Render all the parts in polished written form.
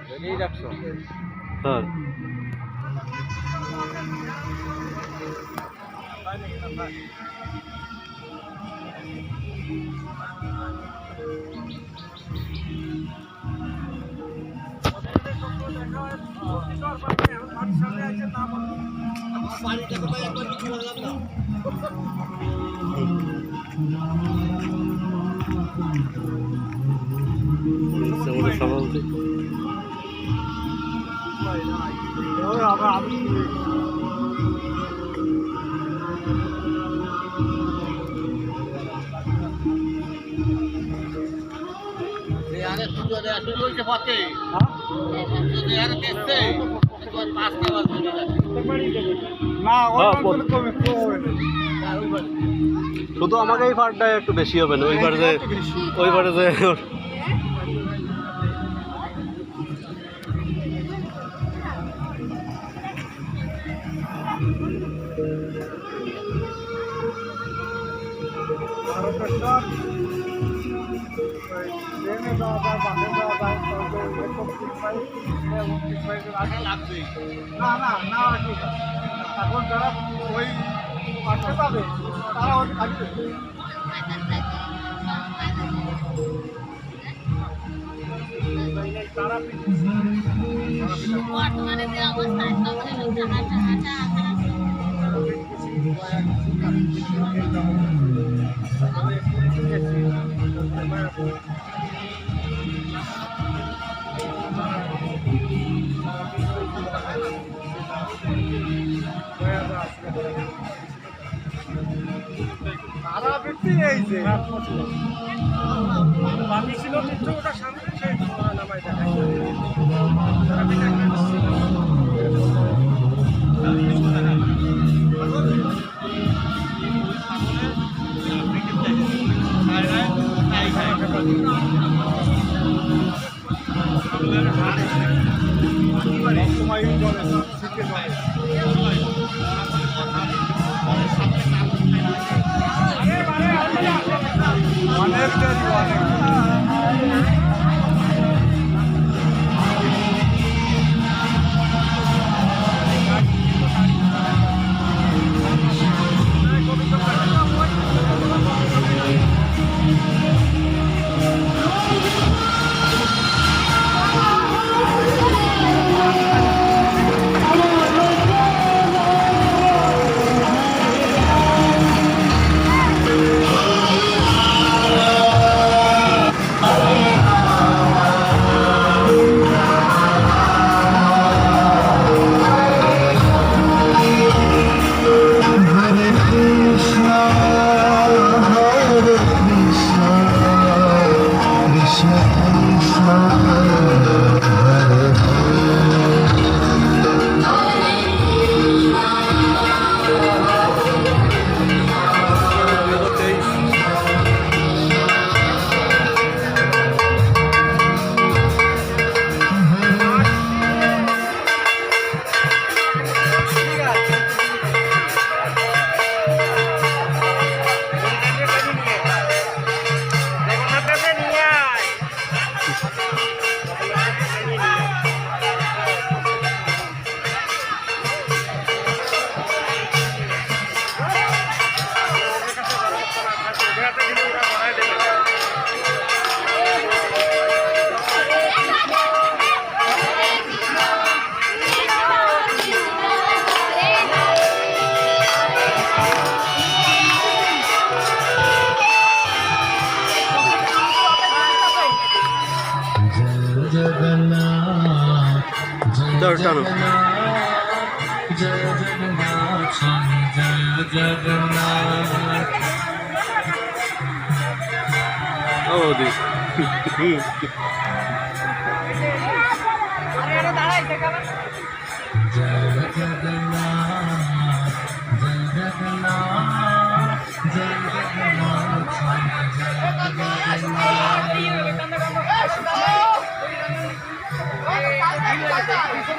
এমনি রাখছো হ্যাঁ সভাপতি শুধু আমাকে এই ফারটা একটু বেশি হবে না ওইবারে যে এখন যারা ওই পাঠে পাবে তারা ওই থাকবে বর্তমানে যে অবস্থায় তারা বৃত্তি এই যে বাকি ছিল কিন্তু ওটা সামনে সেই নামাই দেখায় সময় জলে শীতে জলে অনেক দেরি অনেক Oh, this.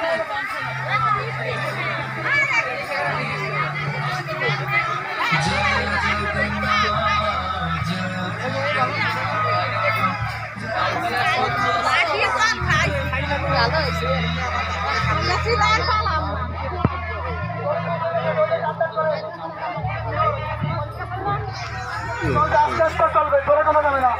জগন্নাথ ভালো হয়েছে আস্তে আস্তে চলবে, জোরে কোনো যাবে না।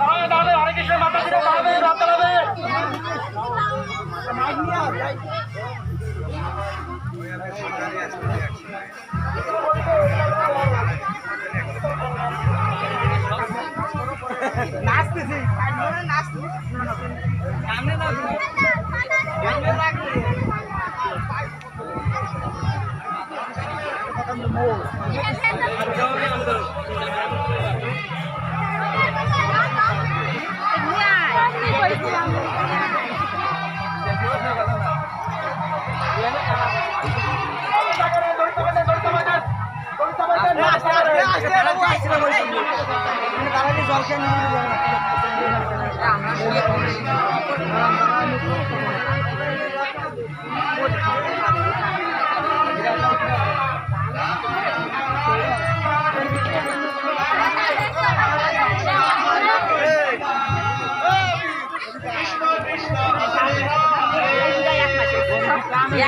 দাঁড়াবে, দাঁড়াবে, হরে কৃষ্ণের মাথা দিকে দাঁড়াবে, রাত দাঁড়াবে। নাচতেছি,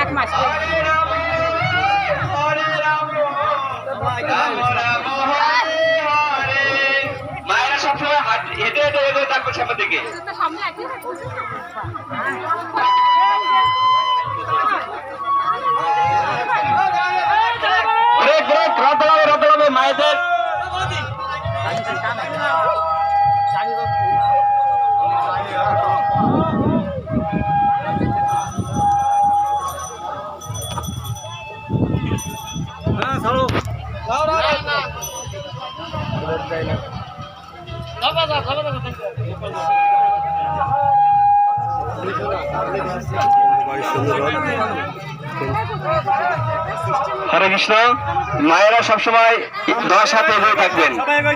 এক মাস মায়েরা সবসময় হেঁটে হেঁটে এগোয় থাকবে সামনের দিকে। ব্রেক ব্রেক, রদ দাঁড়াবে মায়েদের। হরে কৃষ্ণ। মায়েরা সবসময় 10 হাতে এগিয়ে থাকবেন,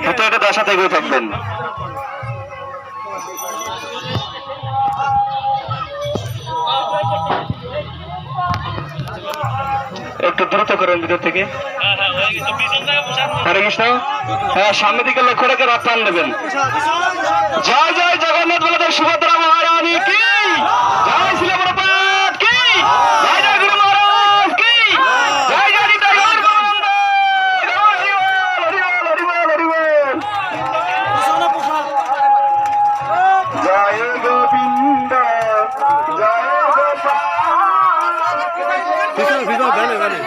হেঁটে হেঁটে 10 হাতে এগিয়ে থাকবেন। একটু দ্রুত করেন ভিতর থেকে। হরে কৃষ্ণ। হ্যাঁ, সামনের দিকে লক্ষ্য রেখে রথ টান দেবেন। জয় জয় জগন্নাথ বলদেব সুভদ্রা মহারানী কি জয়, শিল প্রপাত কি জয়, জয় গুরু মহারাজ কি জয়, জয় নিতাই গৌর গোবিন্দ, হরি বল, হরি বল, হরি বল, হরি বল। জয় গোবিন্দ জয় গোপাল। গানে